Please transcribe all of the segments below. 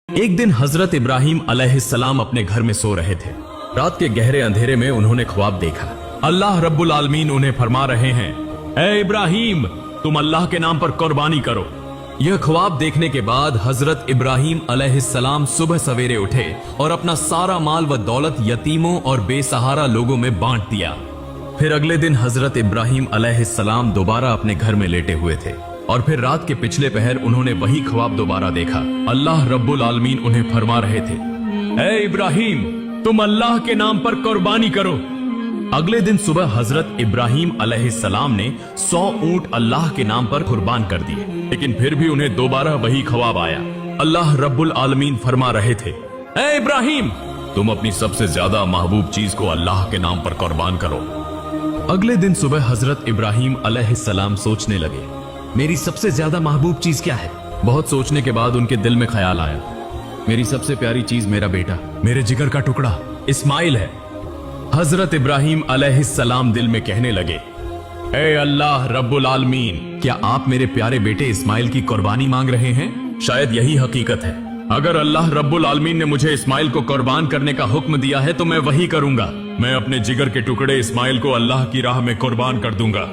एक दिन हजरत इब्राहिम अलैहिस्सलाम अपने घर में सो रहे थे। रात के गहरे अंधेरे में उन्होंने ख्वाब देखा। अल्लाह रब्बुल आलमीन उन्हें फरमा रहे हैं, ए इब्राहिम, तुम अल्लाह के नाम पर कुर्बानी करो। यह ख्वाब देखने के बाद हजरत इब्राहिम अलैहिस्सलाम सुबह सवेरे उठे और अपना सारा माल व दौलत यतीमों और बेसहारा लोगों में बांट दिया। फिर अगले दिन हजरत इब्राहिम अलैहिस्सलाम दोबारा अपने घर में लेटे हुए थे और फिर रात के पिछले पहर उन्होंने वही ख्वाब दोबारा देखा। अल्लाह रब्बुल आलमीन उन्हें फरमा रहे थे, ए इब्राहिम, तुम अल्लाह के नाम पर कुर्बानी करो। अगले दिन सुबह हजरत इब्राहिम अलैहिस्सलाम ने 100 ऊंट अल्लाह के नाम पर कुर्बान कर दिए, लेकिन फिर भी उन्हें दोबारा वही ख्वाब आया। अल्लाह रब्बुल आलमीन फरमा रहे थे, ए इब्राहिम, तुम अपनी सबसे ज्यादा महबूब चीज को अल्लाह के नाम पर कुर्बान करो। अगले दिन सुबह हजरत इब्राहिम अलैहिस्सलाम सोचने लगे, मेरी सबसे ज्यादा महबूब चीज क्या है। बहुत सोचने के बाद उनके दिल में ख्याल आया, मेरी सबसे प्यारी चीज मेरा बेटा, मेरे जिगर का टुकड़ा इस्माइल है। हजरत इब्राहिम अलैहिस्सलाम दिल में कहने लगे, ए अल्लाह रब्बुल आलमीन, क्या आप मेरे प्यारे बेटे इस्माइल की कुर्बानी मांग रहे हैं? शायद यही हकीकत है। अगर अल्लाह रब्बुल आलमीन ने मुझे इस्माइल को कुर्बान करने का हुक्म दिया है तो मैं वही करूंगा। मैं अपने जिगर के टुकड़े इस्माइल को अल्लाह की राह में कुर्बान कर दूंगा।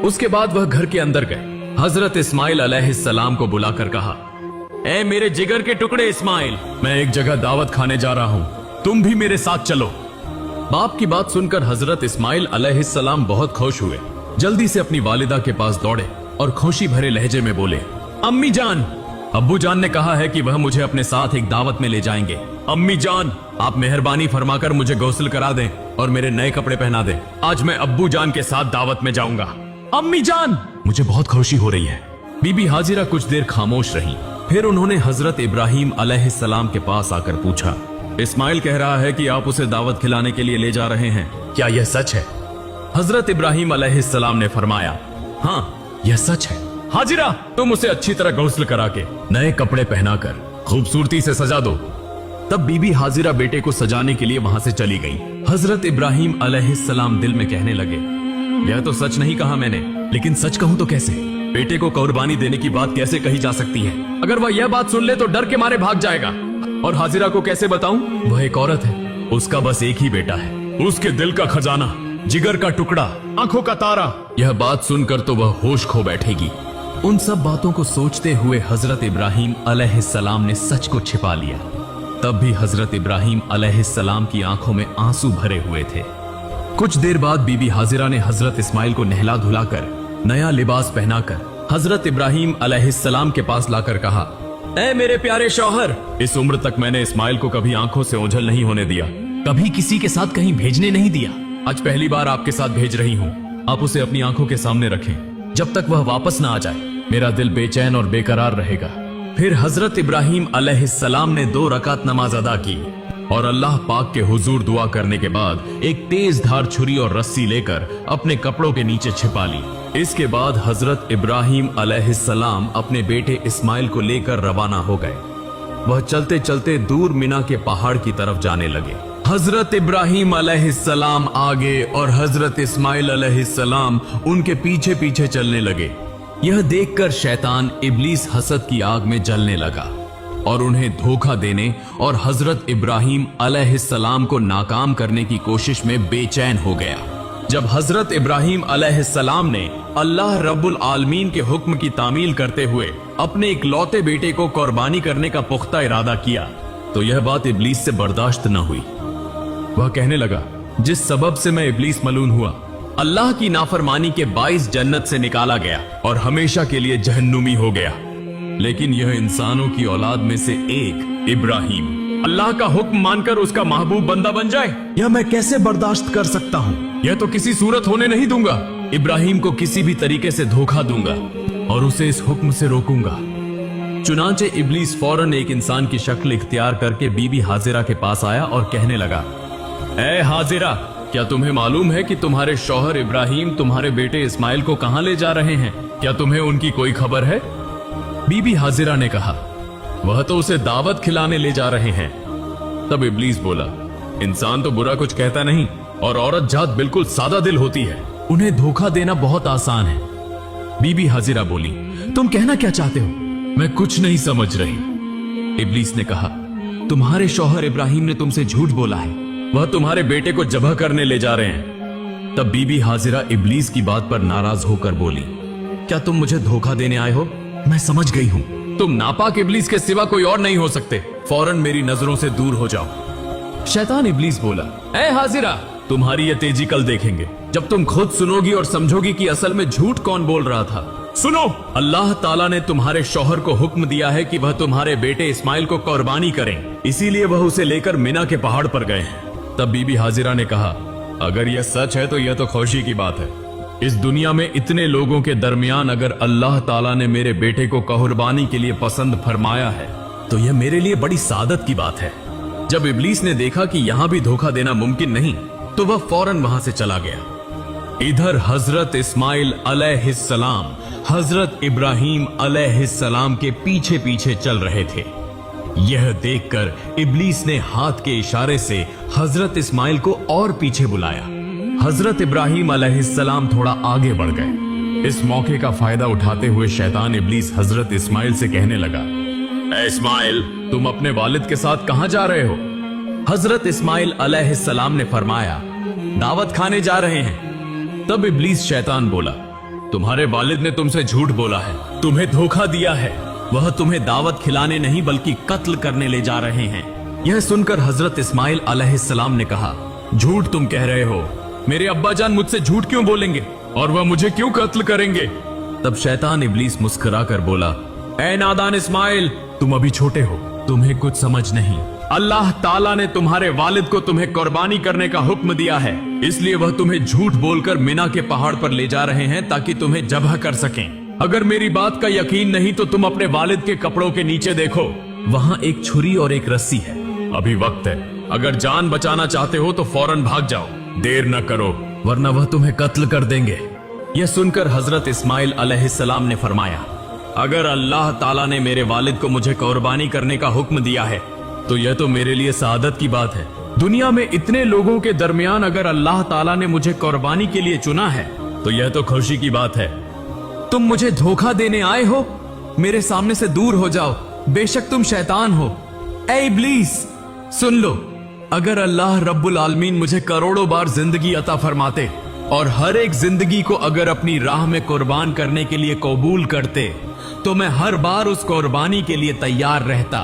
उसके बाद वह घर के अंदर गए। हजरत इस्माइल अलैहिस्सलाम को बुलाकर कहा, ए मेरे जिगर के टुकड़े इस्माइल, मैं एक जगह दावत खाने जा रहा हूँ, तुम भी मेरे साथ चलो। बाप की बात सुनकर हजरत इस्माइल अलैहिस्सलाम बहुत खुश हुए। जल्दी से अपनी वालिदा के पास दौड़े और खुशी भरे लहजे में बोले, अम्मी जान, अब्बू जान ने कहा है कि वह मुझे अपने साथ एक दावत में ले जाएंगे। अम्मी जान, आप मेहरबानी फरमाकर मुझे गौसल करा दें और मेरे नए कपड़े पहना दें। आज मैं अब्बू जान के साथ दावत में जाऊंगा। अम्मी जान, मुझे बहुत खुशी हो रही है। बीबी हाजिरा कुछ देर खामोश रही। फिर उन्होंने हजरत इब्राहिम अलैहिस्सलाम के पास आकर पूछा, इस्माइल कह रहा है कि आप उसे दावत खिलाने के लिए ले जा रहे हैं, क्या यह सच है? हजरत इब्राहिम अलैहिस्सलाम ने फरमाया, हाँ यह सच है। हाजिरा, तुम उसे अच्छी तरह गौसल करा के नए कपड़े पहनाकर खूबसूरती से सजा दो। तब बीबी हाजिरा बेटे को सजाने के लिए वहां से चली गई। हजरत इब्राहिम अलैहिस्सलाम दिल में कहने लगे, यह तो सच नहीं कहा मैंने, लेकिन सच कहूं तो कैसे? बेटे को कुर्बानी देने की बात कैसे कही जा सकती है? अगर वह यह बात सुन ले तो डर के मारे भाग जाएगा। और हाजिरा को कैसे बताऊं? वह एक औरत है, उसका बस एक ही बेटा है, उसके दिल का खजाना, जिगर का टुकड़ा, आंखों का तारा। यह बात सुनकर तो वह होश खो बैठेगी। उन सब बातों को सोचते हुए हजरत इब्राहिम अलैहिस्सलाम ने सच को छिपा लिया। तब भी हजरत इब्राहिम अलैहिस्सलाम की आंखों में आंसू भरे हुए थे। कुछ देर बाद बीबी हाजिरा ने हजरत इस्माइल को नहला धुलाकर नया लिबास पहनाकर हजरत इब्राहिम अलैहिस्सलाम के पास लाकर कहा, ए मेरे प्यारे शौहर, इस उम्र तक मैंने इस्माइल को कभी आंखों से ओझल नहीं होने दिया, कभी किसी के साथ कहीं भेजने नहीं दिया। आज पहली बार आपके साथ भेज रही हूँ। आप उसे अपनी आंखों के सामने रखें जब तक वह वापस ना आ जाए। मेरा दिल बेचैन और बेकरार रहेगा। फिर हजरत इब्राहिम अलैहिस्सलाम ने 2 रकात नमाज अदा की और अल्लाह पाक के हुजूर दुआ करने के बाद एक तेज धार छुरी और रस्सी लेकर अपने कपड़ों के नीचे छिपा ली। इसके बाद हजरत इब्राहिम अलैहिस्सलाम अपने बेटे इस्माइल को लेकर रवाना हो गए। वह चलते चलते दूर मिना के पहाड़ की तरफ जाने लगे। हजरत इब्राहिम अलैहिस्सलाम आगे और हजरत इस्माइल अलैहिस्सलाम उनके पीछे पीछे चलने लगे। यह देखकर शैतान इब्लीस हसद की आग में जलने लगा और उन्हें धोखा देने और हजरत इब्राहिम अलैहिस्सलाम को नाकाम करने की कोशिश में बेचैन हो गया। जब हजरत इब्राहिम अलैहिस्सलाम ने अल्लाह रब्बुल आलमीन के हुक्म की तामील करते हुए अपने इकलौते बेटे को कुर्बानी करने का पुख्ता इरादा किया तो यह बात इब्लीस से बर्दाश्त न हुई। वह कहने लगा, जिस सबब से मैं इब्लीस मलून हुआ, अल्लाह की नाफरमानी के 22 जन्नत से निकाला गया और हमेशा के लिए जहन्नुमी हो गया। लेकिन यह इंसानों की औलाद में से एक इब्राहिम अल्लाह का हुक्म मानकर उसका महबूब बंदा बन जाए, यह मैं कैसे बर्दाश्त कर सकता हूँ? यह तो किसी सूरत होने नहीं दूंगा। इब्राहिम को किसी भी तरीके से धोखा दूंगा और उसे इस हुक्म से रोकूंगा। चुनांचे इब्लीस फौरन एक इंसान की शक्ल इख्तियार करके बीबी हाजिरा के पास आया और कहने लगा, ए हाजिरा, क्या तुम्हें मालूम है कि तुम्हारे शौहर इब्राहिम तुम्हारे बेटे इस्माइल को कहां ले जा रहे हैं? क्या तुम्हें उनकी कोई खबर है? बीबी हाजिरा ने कहा, वह तो उसे दावत खिलाने ले जा रहे हैं। तब इब्लीस बोला, इंसान तो बुरा कुछ कहता नहीं और औरत जात बिल्कुल सादा दिल होती है, उन्हें धोखा देना बहुत आसान है। बीबी हाजिरा बोली, तुम कहना क्या चाहते हो? मैं कुछ नहीं समझ रही। इब्लीस ने कहा, तुम्हारे शौहर इब्राहिम ने तुमसे झूठ बोला है, वह तुम्हारे बेटे को ज़ब्ह करने ले जा रहे हैं। तब बीबी हाजिरा इब्लीस की बात पर नाराज होकर बोली, क्या तुम मुझे धोखा देने आए हो? मैं समझ गई हूं, तुम नापाक इब्लीस के सिवा कोई और नहीं हो सकते। फौरन मेरी नजरों से दूर हो जाओ। शैतान इब्लीस बोला, ए हाजिरा, तुम्हारी ये तेजी कल देखेंगे, जब तुम खुद सुनोगी और समझोगी कि असल में झूठ कौन बोल रहा था। सुनो, अल्लाह ताला ने तुम्हारे शौहर को हुक्म दिया है कि वह तुम्हारे बेटे इस्माइल को कुर्बानी करें, इसीलिए वह उसे लेकर मिना के पहाड़ पर गए हैं। तब बीबी हाजिरा ने कहा, अगर यह सच है तो यह तो खुशी की बात है। इस दुनिया में इतने लोगों के दरमियान अगर अल्लाह ताला ने मेरे बेटे को कुर्बानी के लिए पसंद फरमाया है तो यह मेरे लिए बड़ी सादत की बात है। जब इब्लीस ने देखा कि यहां भी धोखा देना मुमकिन नहीं तो वह फौरन वहां से चला गया। इधर हजरत इस्माइल अलैहिस्सलाम हजरत इब्राहिम अलैहिस्सलाम के पीछे पीछे चल रहे थे। यह देखकर इब्लीस ने हाथ के इशारे से हजरत इस्माइल को और पीछे बुलाया। हजरत इब्राहिम अलैहिस्सलाम थोड़ा आगे बढ़ गए। इस मौके का फायदा उठाते हुए शैतान इब्लीस हजरत इस्माइल से कहने लगा, ए इस्माइल, तुम अपने वालिद के साथ कहां जा रहे हो? हजरत इस्माइल अलैहिस्सलाम ने फरमाया, दावत खाने जा रहे हैं। तब इब्लीस शैतान बोला, तुम्हारे वालिद ने तुमसे झूठ बोला है, तुम्हें धोखा दिया है, वह तुम्हें दावत खिलाने नहीं बल्कि कत्ल करने ले जा रहे हैं। यह सुनकर हजरत इस्माइल अलैहिस्सलाम ने कहा, झूठ तुम कह रहे हो, मेरे अब्बा जान मुझसे झूठ क्यों बोलेंगे और वह मुझे क्यों कत्ल करेंगे? तब शैतान इब्लीस मुस्कुरा कर बोला, ए नादान इस्माइल, तुम अभी छोटे हो, तुम्हें कुछ समझ नहीं। अल्लाह ताला ने तुम्हारे वालिद को तुम्हें कुर्बानी करने का हुक्म दिया है, इसलिए वह तुम्हें झूठ बोलकर मिना के पहाड़ पर ले जा रहे हैं ताकि तुम्हें ज़ब्ह कर सकें। अगर मेरी बात का यकीन नहीं तो तुम अपने वालिद के कपड़ों के नीचे देखो, वहां एक छुरी और एक रस्सी है। अभी वक्त है, अगर जान बचाना चाहते हो तो फौरन भाग जाओ, देर न करो वरना वह तुम्हें कत्ल कर देंगे। यह सुनकर हजरत इस्माइल अलैहिस्सलाम ने फरमाया, अगर अल्लाह ताला ने मेरे वालिद को मुझे कुर्बानी करने का हुक्म दिया है तो यह तो मेरे लिए सादत की बात है। दुनिया में इतने लोगों के दरमियान अगर अल्लाह ताला ने मुझे कुर्बानी के लिए चुना है तो यह तो खुशी की बात है। तुम मुझे धोखा देने आए हो, मेरे सामने से दूर हो जाओ, बेशक तुम शैतान हो। ए इब्लीस, सुन लो, अगर अल्लाह रब्बुल आलमीन मुझे करोड़ों बार जिंदगी अता फरमाते और हर एक जिंदगी को अगर अपनी राह में कुर्बान करने के लिए कबूल करते तो मैं हर बार उस कुर्बानी के लिए तैयार रहता।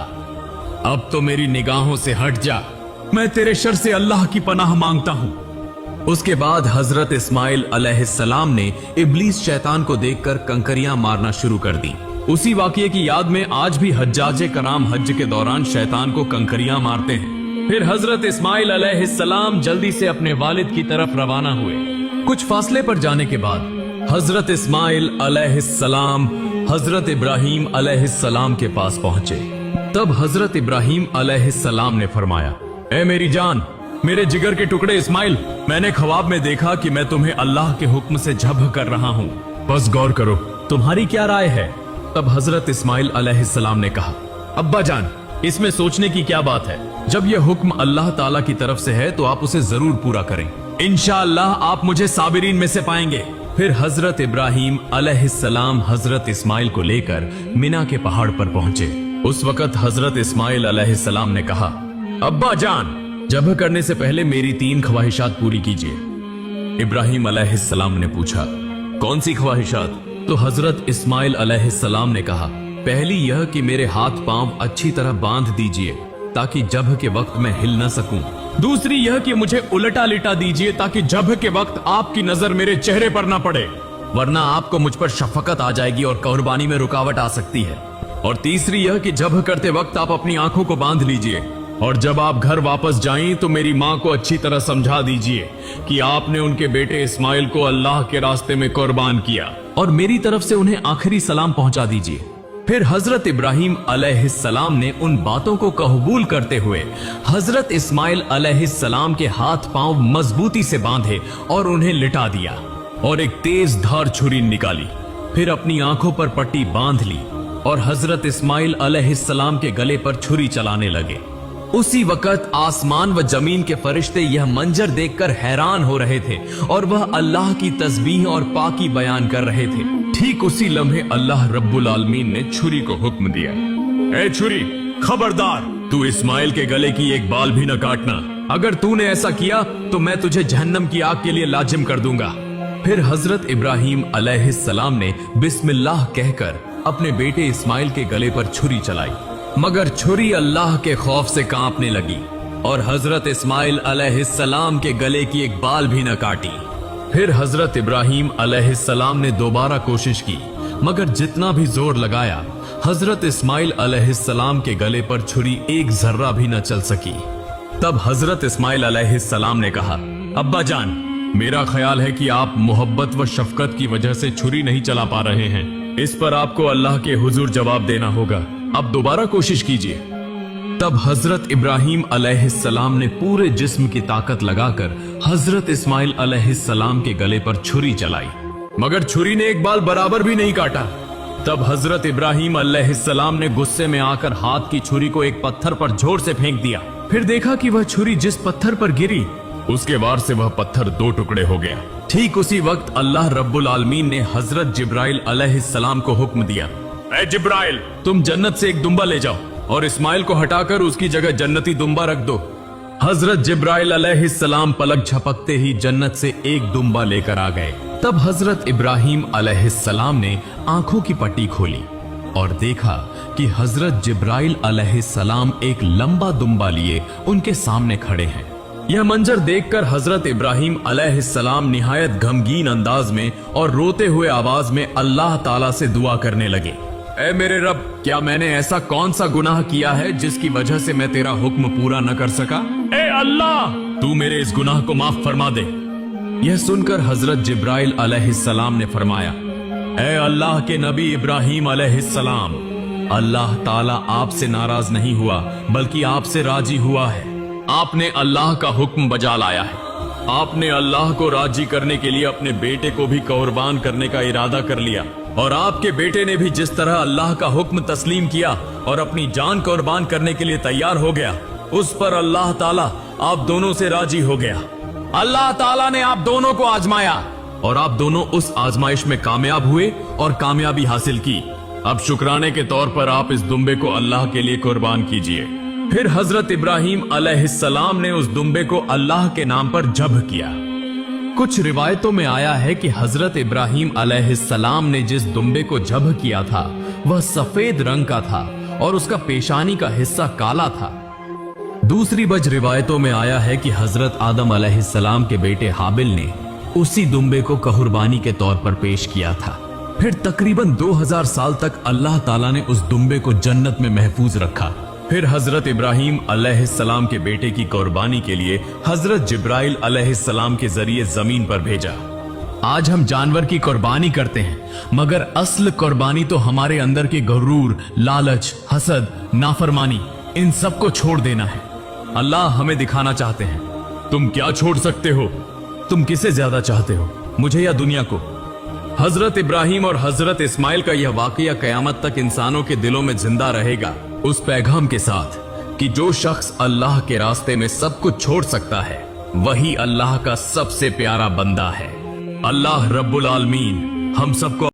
अब तो मेरी निगाहों से हट जा, मैं तेरे शर से अल्लाह की पनाह मांगता हूं। उसके बाद हजरत इस्माइल अलैहिस्सलाम ने इब्लीस शैतान को देखकर कंकरियां मारना शुरू कर दी। उसी वाकये की याद में आज भी हज्जाजे कराम हज के दौरान शैतान को कंकरियां मारते हैं। फिर हजरत इस्माइल अलैहिस्सलाम जल्दी से अपने वालिद की तरफ रवाना हुए। कुछ फासले पर जाने के बाद हजरत इस्माइल अलैहिस्सलाम हजरत इब्राहिम अलैहिस्सलाम के पास पहुंचे। तब हजरत इब्राहिम अलैहिस्सलाम ने फरमाया, ए मेरी जान, मेरे जिगर के टुकड़े इस्माइल, मैंने ख्वाब में देखा कि मैं तुम्हें अल्लाह के हुक्म से ज़ब्ह कर रहा हूँ, बस गौर करो, तुम्हारी क्या राय है? तब हजरत इस्माइल अलैहिस्सलाम ने कहा, अब्बा जान, इसमें सोचने की क्या बात है, जब यह हुक्म अल्लाह ताला की तरफ से है तो आप उसे जरूर पूरा करें, इंशाअल्लाह आप मुझे साबिरीन में से पाएंगे। फिर हजरत इब्राहिम अलैहिस्सलाम हजरत इस्माइल को लेकर मिना के पहाड़ पर पहुंचे। उस वक्त हजरत इस्माइल अलैहिस्सलाम ने कहा, अब्बा जान, ज़ब्ह करने से पहले मेरी 3 ख्वाहिशात पूरी कीजिए। इब्राहिम अलैहिस्सलाम ने पूछा, कौन सी ख्वाहिशात? तो हजरत इस्माइल अलैहिस्सलाम ने कहा, पहली यह कि मेरे हाथ पांव अच्छी तरह बांध दीजिए ताकि ज़ब्ह के वक्त मैं हिल न सकूं। दूसरी यह कि मुझे उलटा लिटा दीजिए ताकि ज़ब्ह के वक्त आपकी नजर मेरे चेहरे पर ना पड़े, वरना आपको मुझ पर शफकत आ जाएगी और कुर्बानी में रुकावट आ सकती है। और तीसरी यह कि ज़ब्ह करते वक्त आप अपनी आंखों को बांध लीजिए और जब आप घर वापस जाएं तो मेरी माँ को अच्छी तरह समझा दीजिए कि आपने उनके बेटे इस्माइल को अल्लाह के रास्ते में कुर्बान किया और मेरी तरफ से उन्हें आखिरी सलाम पहुंचा दीजिए। फिर हजरत इब्राहिम अलैहिस्सलाम ने उन बातों को कबूल करते हुए हजरत इस्माइल अलैहिस्सलाम के हाथ पांव मजबूती से बांधे और उन्हें लिटा दिया और एक तेज धार छुरी निकाली। फिर अपनी आंखों पर पट्टी बांध ली और हजरत इस्माइल अलैहिस्सलाम के गले पर छुरी चलाने लगे। उसी वक्त आसमान व जमीन के फरिश्ते यह मंजर देखकर हैरान हो रहे थे और वह अल्लाह की तस्बीह और पाकी बयान कर रहे थे। ठीक उसी लम्हे अल्लाह रब्बुल आलमीन ने छुरी को हुक्म दिया, ए छुरी, खबरदार, तू इस्माइल के गले की एक बाल भी न काटना। अगर तूने ऐसा किया तो मैं तुझे जहन्नम की आग के लिए लाजिम कर दूंगा। फिर हजरत इब्राहिम अलैहिस्सलाम ने बिस्मिल्लाह कहकर अपने बेटे इस्माइल के गले पर छुरी चलाई, मगर छुरी अल्लाह के खौफ से कांपने लगी और हजरत इस्माइल अलैहिस्सलाम के गले की एक बाल भी न काटी। फिर हजरत इब्राहिम अलैहिस्सलाम ने दोबारा कोशिश की, मगर जितना भी जोर लगाया हजरत इस्माइल अलैहिस्सलाम के गले पर छुरी एक जर्रा भी न चल सकी। तब हजरत इस्माइल अलैहिस्सलाम ने कहा, अब्बा जान, मेरा ख्याल है कि आप मोहब्बत व शफकत की वजह से छुरी नहीं चला पा रहे हैं। इस पर आपको अल्लाह के हुजूर जवाब देना होगा। अब दोबारा कोशिश कीजिए। तब हजरत इब्राहिम अलैहिस्सलाम ने पूरे जिस्म की ताकत लगाकर हजरत इस्माइल अलैहिस्सलाम के गले पर छुरी चलाई, मगर छुरी ने एक बाल बराबर भी नहीं काटा। तब हजरत इब्राहिम अलैहिस्सलाम ने गुस्से में आकर हाथ की छुरी को एक पत्थर पर जोर से फेंक दिया। फिर देखा कि वह छुरी जिस पत्थर पर गिरी उसके वार से वह पत्थर दो टुकड़े हो गया। ठीक उसी वक्त अल्लाह रब्बुल आलमीन ने हजरत जिब्राइल अलैहिस्सलाम को हुक्म दिया, ऐ जिब्राइल, तुम जन्नत से एक दुम्बा ले जाओ और इस्माइल को हटाकर उसकी जगह जन्नती दुम्बा रख दो। हजरत जिब्राइल अलैहिस्सलाम पलक झपकते ही जन्नत से एक दुम्बा लेकर आ गए। तब हजरत इब्राहिम अलैहिस्सलाम ने आंखों की पट्टी खोली और देखा कि हजरत जिब्राइल अलैहिस्सलाम एक लंबा दुम्बा लिए उनके सामने खड़े हैं। यह मंजर देखकर हजरत इब्राहिम अलैहिस्सलाम निहायत गमगीन अंदाज में और रोते हुए आवाज में अल्लाह ताला से दुआ करने लगे, ऐ मेरे रब, क्या मैंने ऐसा कौन सा गुनाह किया है जिसकी वजह से मैं तेरा हुक्म पूरा न कर सका? ऐ अल्लाह, तू मेरे इस गुनाह को माफ फरमा दे। यह सुनकर हजरत जिब्राइल अलैहिस्सलाम ने फरमाया, ऐ अल्लाह के नबी इब्राहिम अलैहिस्सलाम, अल्लाह ताला आपसे नाराज नहीं हुआ बल्कि आपसे राजी हुआ है। आपने अल्लाह का हुक्म बजा लाया है। आपने अल्लाह को राजी करने के लिए अपने बेटे को भी कुर्बान करने का इरादा कर लिया और आपके बेटे ने भी जिस तरह अल्लाह का हुक्म तस्लीम किया और अपनी जान कुर्बान करने के लिए तैयार हो गया, उस पर अल्लाह ताला आप दोनों से राजी हो गया। अल्लाह ताला ने आप दोनों को आजमाया और आप दोनों उस आजमाइश में कामयाब हुए और कामयाबी हासिल की। अब शुक्राने के तौर पर आप इस दुम्बे को अल्लाह के लिए कुर्बान कीजिए। फिर हजरत इब्राहिम अलैहिस्सलाम ने उस दुम्बे को अल्लाह के नाम पर ज़ब्ह किया। कुछ रिवायतों में आया है कि हजरत इब्राहिम अलैहिस्सलाम ने जिस दुम्बे को ज़ब्ह किया था वह सफेद रंग का था और उसका पेशानी का हिस्सा काला था। दूसरी बज रिवायतों में आया है कि हजरत आदम अलैहिस्सलाम के बेटे हाबिल ने उसी दुम्बे को कुर्बानी के तौर पर पेश किया था। फिर तकरीबन 2000 साल तक अल्लाह ताला ने उस दुम्बे को जन्नत में महफूज रखा। फिर हजरत इब्राहिम अलैहिस्सलाम के बेटे की कुर्बानी के लिए हजरत जिब्राइल अलैहिस्सलाम के जरिए जमीन पर भेजा। आज हम जानवर की कुर्बानी करते हैं, मगर असल कुर्बानी तो हमारे अंदर के गुरूर, लालच, हसद, नाफरमानी, इन सब को छोड़ देना है। अल्लाह हमें दिखाना चाहते हैं, तुम क्या छोड़ सकते हो? तुम किसे ज्यादा चाहते हो, मुझे या दुनिया को? हजरत इब्राहिम और हजरत इस्माइल का यह वाकया कयामत तक इंसानों के दिलों में जिंदा रहेगा, उस पैगाम के साथ कि जो शख्स अल्लाह के रास्ते में सब कुछ छोड़ सकता है वही अल्लाह का सबसे प्यारा बंदा है। अल्लाह रब्बुल आलमीन हम सबको